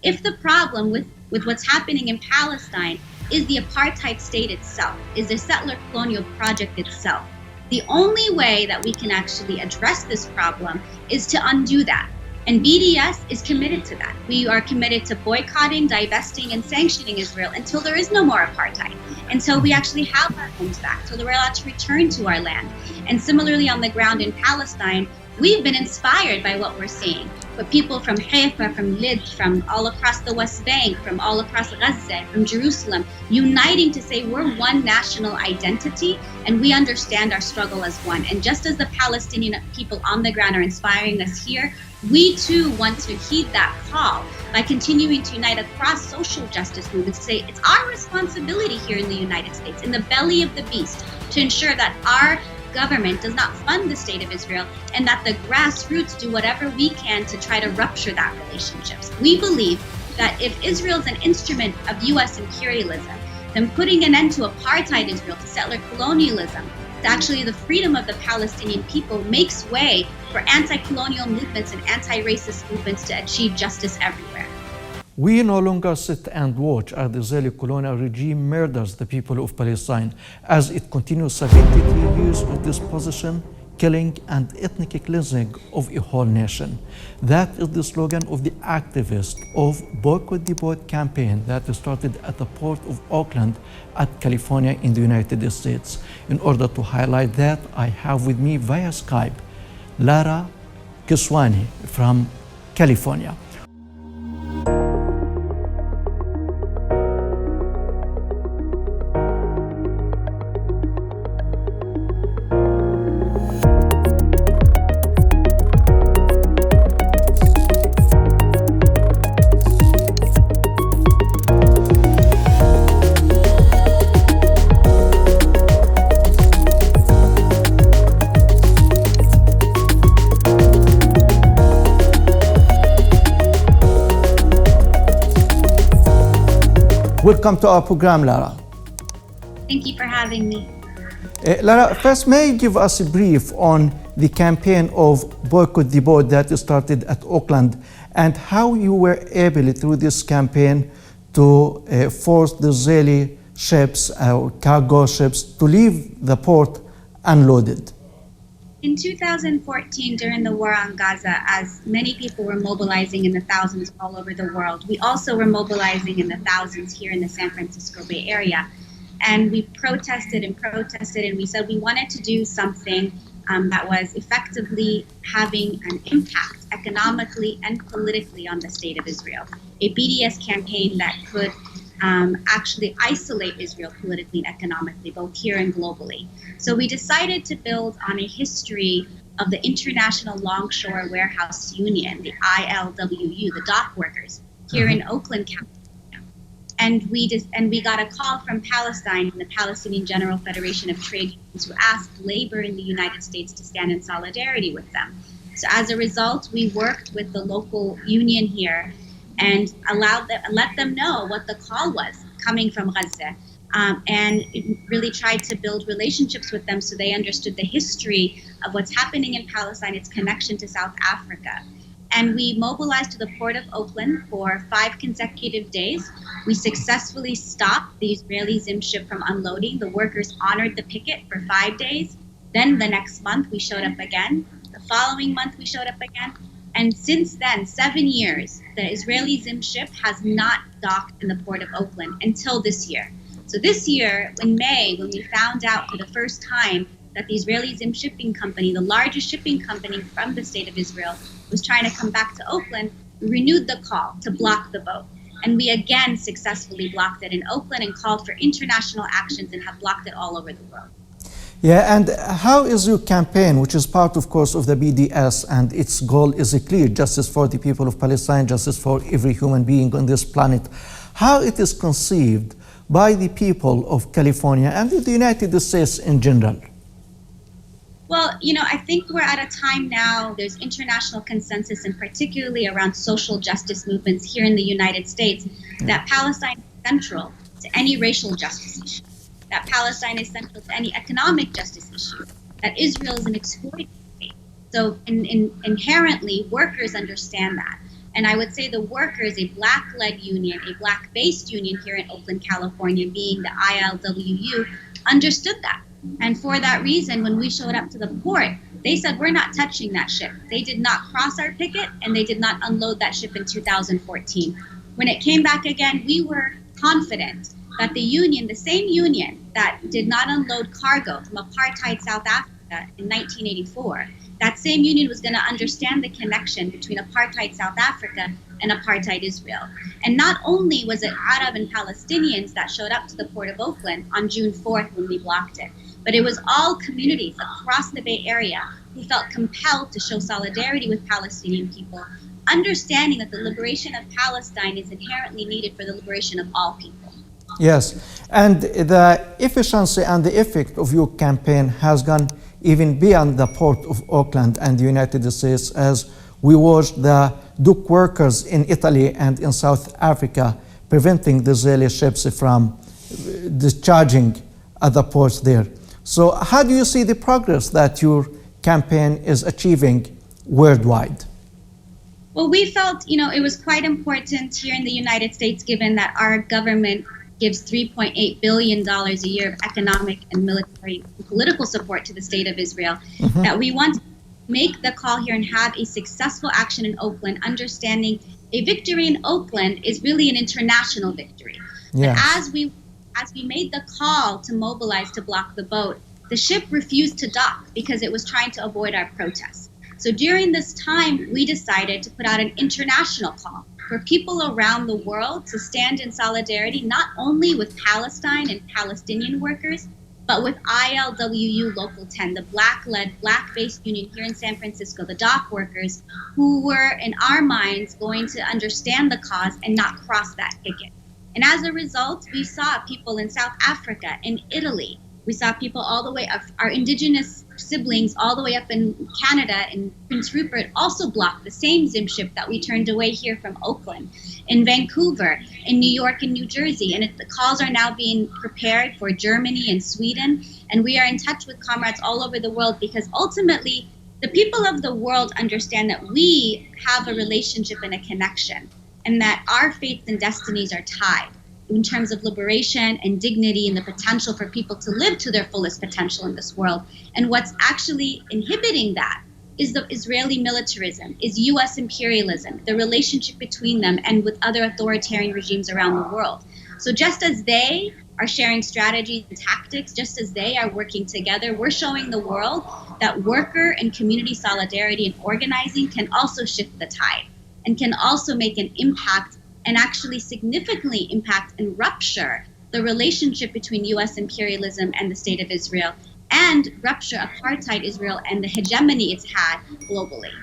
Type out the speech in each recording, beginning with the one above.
If the problem with what's happening in Palestine is the apartheid state itself, is the settler colonial project itself, the only way that we can actually address this problem is to undo that. And BDS is committed to that. We are committed to boycotting, divesting, and sanctioning Israel until there is no more apartheid. Until we actually have our homes back, so that we're allowed to return to our land. And similarly on the ground in Palestine, we've been inspired by what we're seeing. But people from Haifa, from Lid, from all across the West Bank, from all across Gaza, from Jerusalem, uniting to say we're one national identity and we understand our struggle as one. And just as the Palestinian people on the ground are inspiring us here, we too want to heed that call by continuing to unite across social justice movements to say it's our responsibility here in the United States, in the belly of the beast, to ensure that our government does not fund the state of Israel and that the grassroots do whatever we can to try to rupture that relationships. We believe that if Israel is an instrument of US imperialism, then putting an end to apartheid Israel, to settler colonialism, to actually the freedom of the Palestinian people makes way for anti-colonial movements and anti-racist movements to achieve justice everywhere. We no longer sit and watch as the Israeli colonial regime murders the people of Palestine as it continues 73 years of dispossession, killing and ethnic cleansing of a whole nation. That is the slogan of the activists of Boycott the Boat campaign that started at the port of Oakland at California in the United States. In order to highlight that, I have with me via Skype Lara Kiswani from California. Welcome to our program, Lara. Thank you for having me. Lara, first, may you give us a brief on the campaign of Boycott the Boat that started at Auckland and how you were able through this campaign to force the Israeli ships or cargo ships to leave the port unloaded? In 2014, during the war on Gaza, as many people were mobilizing in the thousands all over the world, we also were mobilizing in the thousands here in the San Francisco Bay Area. And we protested, and we said we wanted to do something that was effectively having an impact economically and politically on the state of Israel. A BDS campaign that could actually isolate Israel politically and economically, both here and globally. So we decided to build on a history of the International Longshore Warehouse Union, the ILWU, the dock workers, here in Oakland, California. And we got a call from Palestine, the Palestinian General Federation of Trade Unions, who asked labor in the United States to stand in solidarity with them. So as a result, we worked with the local union here and let them know what the call was coming from Gaza, and really tried to build relationships with them so they understood the history of what's happening in Palestine, its connection to South Africa. And we mobilized to the port of Oakland for 5 consecutive days. We successfully stopped the Israeli Zim ship from unloading. The workers honored the picket for 5 days. Then the next month we showed up again. The following month we showed up again. And since then, 7 years, the Israeli Zim ship has not docked in the port of Oakland until this year. So this year, in May, when we found out for the first time that the Israeli Zim shipping company, the largest shipping company from the state of Israel, was trying to come back to Oakland, we renewed the call to block the boat. And we again successfully blocked it in Oakland and called for international actions and have blocked it all over the world. Yeah, and how is your campaign, which is part, of course, of the BDS, and its goal is clear, justice for the people of Palestine, justice for every human being on this planet, how it is conceived by the people of California and the United States in general? Well, I think we're at a time now, there's international consensus, and particularly around social justice movements here in the United States, that Palestine is central to any racial justice issue, that Palestine is central to any economic justice issue, that Israel is an exploited state. So inherently, workers understand that. And I would say the workers, a black-led union, a black-based union here in Oakland, California, being the ILWU, understood that. And for that reason, when we showed up to the port, they said, we're not touching that ship. They did not cross our picket, and they did not unload that ship in 2014. When it came back again, we were confident that the union, the same union that did not unload cargo from apartheid South Africa in 1984, that same union was going to understand the connection between apartheid South Africa and apartheid Israel. And not only was it Arab and Palestinians that showed up to the port of Oakland on June 4th when we blocked it, but it was all communities across the Bay Area who felt compelled to show solidarity with Palestinian people, understanding that the liberation of Palestine is inherently needed for the liberation of all people. Yes, and the efficiency and the effect of your campaign has gone even beyond the port of Auckland and the United States, as we watched the dock workers in Italy and in South Africa preventing the Israeli ships from discharging at the ports there. So how do you see the progress that your campaign is achieving worldwide? Well, we felt, it was quite important here in the United States, given that our government gives $3.8 billion a year of economic and military and political support to the state of Israel, that we want to make the call here and have a successful action in Oakland, understanding a victory in Oakland is really an international victory. Yes. As we made the call to mobilize to block the boat, the ship refused to dock because it was trying to avoid our protests. So during this time, we decided to put out an international call for people around the world to stand in solidarity, not only with Palestine and Palestinian workers, but with ILWU Local 10, the black-led, black-based union here in San Francisco, the dock workers, who were, in our minds, going to understand the cause and not cross that picket. And as a result, we saw people in South Africa, in Italy, we saw people all the way up, our indigenous siblings all the way up in Canada and Prince Rupert also blocked the same Zim ship that we turned away here from Oakland, in Vancouver, in New York and New Jersey. And the calls are now being prepared for Germany and Sweden. And we are in touch with comrades all over the world because ultimately the people of the world understand that we have a relationship and a connection and that our fates and destinies are tied in terms of liberation and dignity and the potential for people to live to their fullest potential in this world. And what's actually inhibiting that is the Israeli militarism, is US imperialism, the relationship between them and with other authoritarian regimes around the world. So just as they are sharing strategies and tactics, just as they are working together, we're showing the world that worker and community solidarity and organizing can also shift the tide and can also make an impact and actually significantly impact and rupture the relationship between US imperialism and the state of Israel and rupture apartheid Israel and the hegemony it's had globally.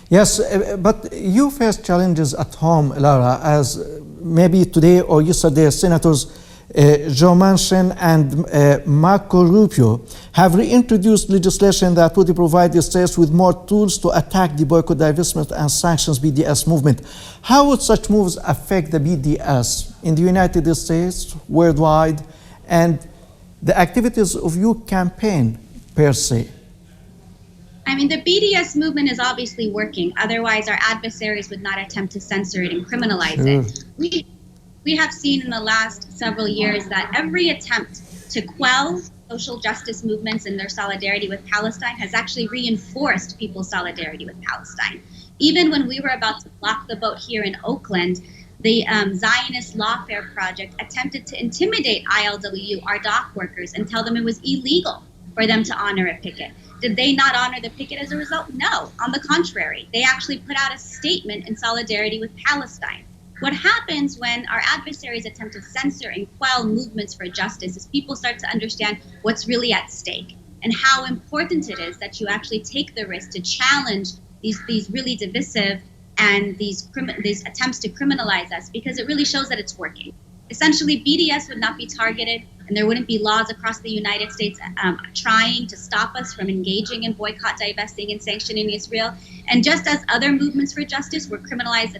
Yes, but you face challenges at home, Lara, as maybe today or yesterday Senators Joe Manchin and Marco Rubio have reintroduced legislation that would provide the states with more tools to attack the boycott, divestment, and sanctions BDS movement. How would such moves affect the BDS in the United States, worldwide, and the activities of your campaign per se? I mean, the BDS movement is obviously working. Otherwise, our adversaries would not attempt to censor it and criminalize it. We have seen in the last several years that every attempt to quell social justice movements and their solidarity with Palestine has actually reinforced people's solidarity with Palestine. Even when we were about to block the boat here in Oakland, the Zionist Lawfare Project attempted to intimidate ILWU, our dock workers, and tell them it was illegal for them to honor a picket. Did they not honor the picket as a result? No, on the contrary. They actually put out a statement in solidarity with Palestine. What happens when our adversaries attempt to censor and quell movements for justice is people start to understand what's really at stake and how important it is that you actually take the risk to challenge these really divisive and these attempts to criminalize us, because it really shows that it's working. Essentially, BDS would not be targeted and there wouldn't be laws across the United States trying to stop us from engaging in boycott, divesting, and sanctioning Israel. And just as other movements for justice were criminalized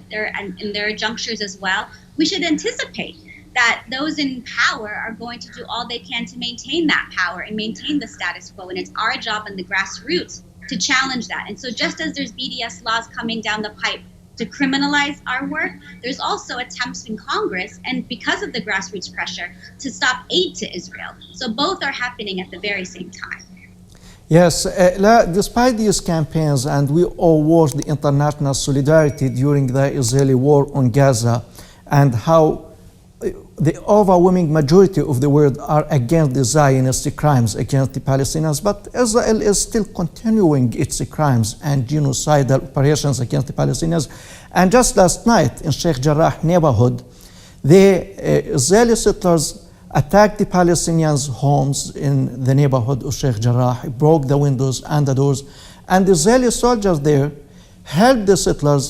in their junctures as well, we should anticipate that those in power are going to do all they can to maintain that power and maintain the status quo. And it's our job in the grassroots to challenge that. And so just as there's BDS laws coming down the pipe to criminalize our work. There's also attempts in Congress, and because of the grassroots pressure, to stop aid to Israel. So both are happening at the very same time. Yes, despite these campaigns, and we all watched the international solidarity during the Israeli war on Gaza, and how the overwhelming majority of the world are against the Zionist crimes against the Palestinians, but Israel is still continuing its crimes and genocidal operations against the Palestinians. And just last night in Sheikh Jarrah neighborhood, the Israeli settlers attacked the Palestinians' homes in the neighborhood of Sheikh Jarrah, broke the windows and the doors, and the Israeli soldiers there helped the settlers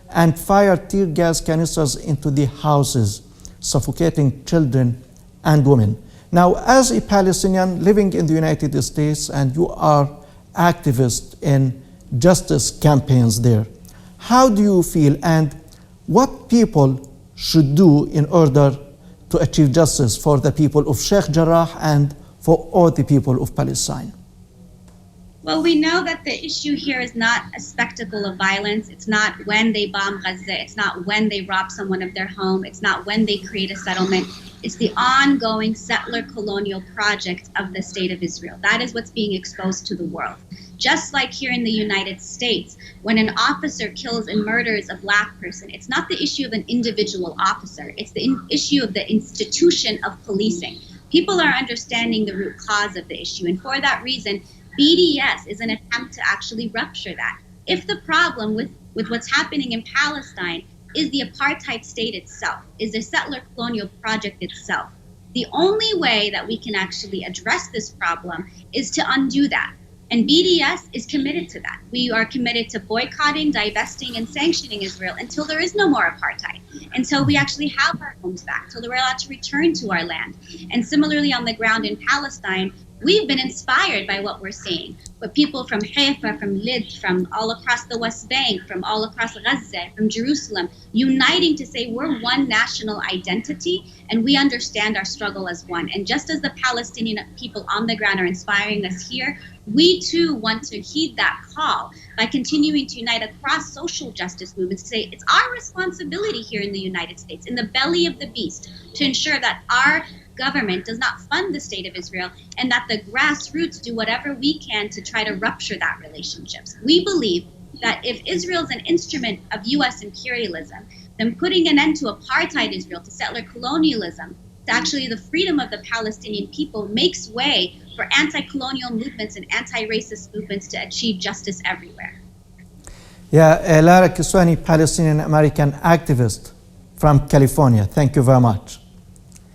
and fired tear gas canisters into the houses, suffocating children and women. Now, as a Palestinian living in the United States, and you are activist in justice campaigns there, how do you feel, and what people should do in order to achieve justice for the people of Sheikh Jarrah and for all the people of Palestine? Well, we know that the issue here is not a spectacle of violence. It's not when they bomb Gaza. It's not when they rob someone of their home. It's not when they create a settlement. It's the ongoing settler colonial project of the state of Israel. That is what's being exposed to the world. Just like here in the United States, when an officer kills and murders a black person, it's not the issue of an individual officer. It's the issue of the institution of policing. People are understanding the root cause of the issue, and for that reason, BDS is an attempt to actually rupture that. If the problem with what's happening in Palestine is the apartheid state itself, is the settler colonial project itself, the only way that we can actually address this problem is to undo that. And BDS is committed to that. We are committed to boycotting, divesting, and sanctioning Israel until there is no more apartheid, until we actually have our homes back, until we're allowed to return to our land. And similarly on the ground in Palestine, we've been inspired by what we're seeing. But people from Haifa, from Lid, from all across the West Bank, from all across Gaza, from Jerusalem, uniting to say we're one national identity and we understand our struggle as one. And just as the Palestinian people on the ground are inspiring us here, we too want to heed that call by continuing to unite across social justice movements to say it's our responsibility here in the United States, in the belly of the beast, to ensure that our government does not fund the state of Israel and that the grassroots do whatever we can to try to rupture that relationships. We believe that if Israel is an instrument of U.S. imperialism, then putting an end to apartheid Israel, to settler colonialism, to actually the freedom of the Palestinian people makes way for anti-colonial movements and anti-racist movements to achieve justice everywhere. Yeah, Lara Kiswani, Palestinian American activist from California. Thank you very much.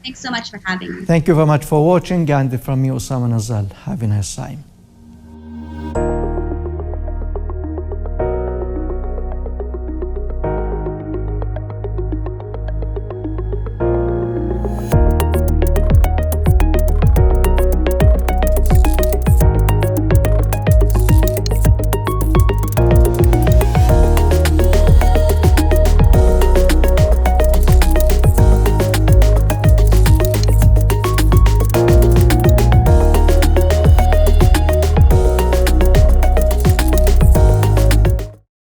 Thanks so much for having me. Thank you very much for watching, and from me, Osama Nazal. Have a nice time.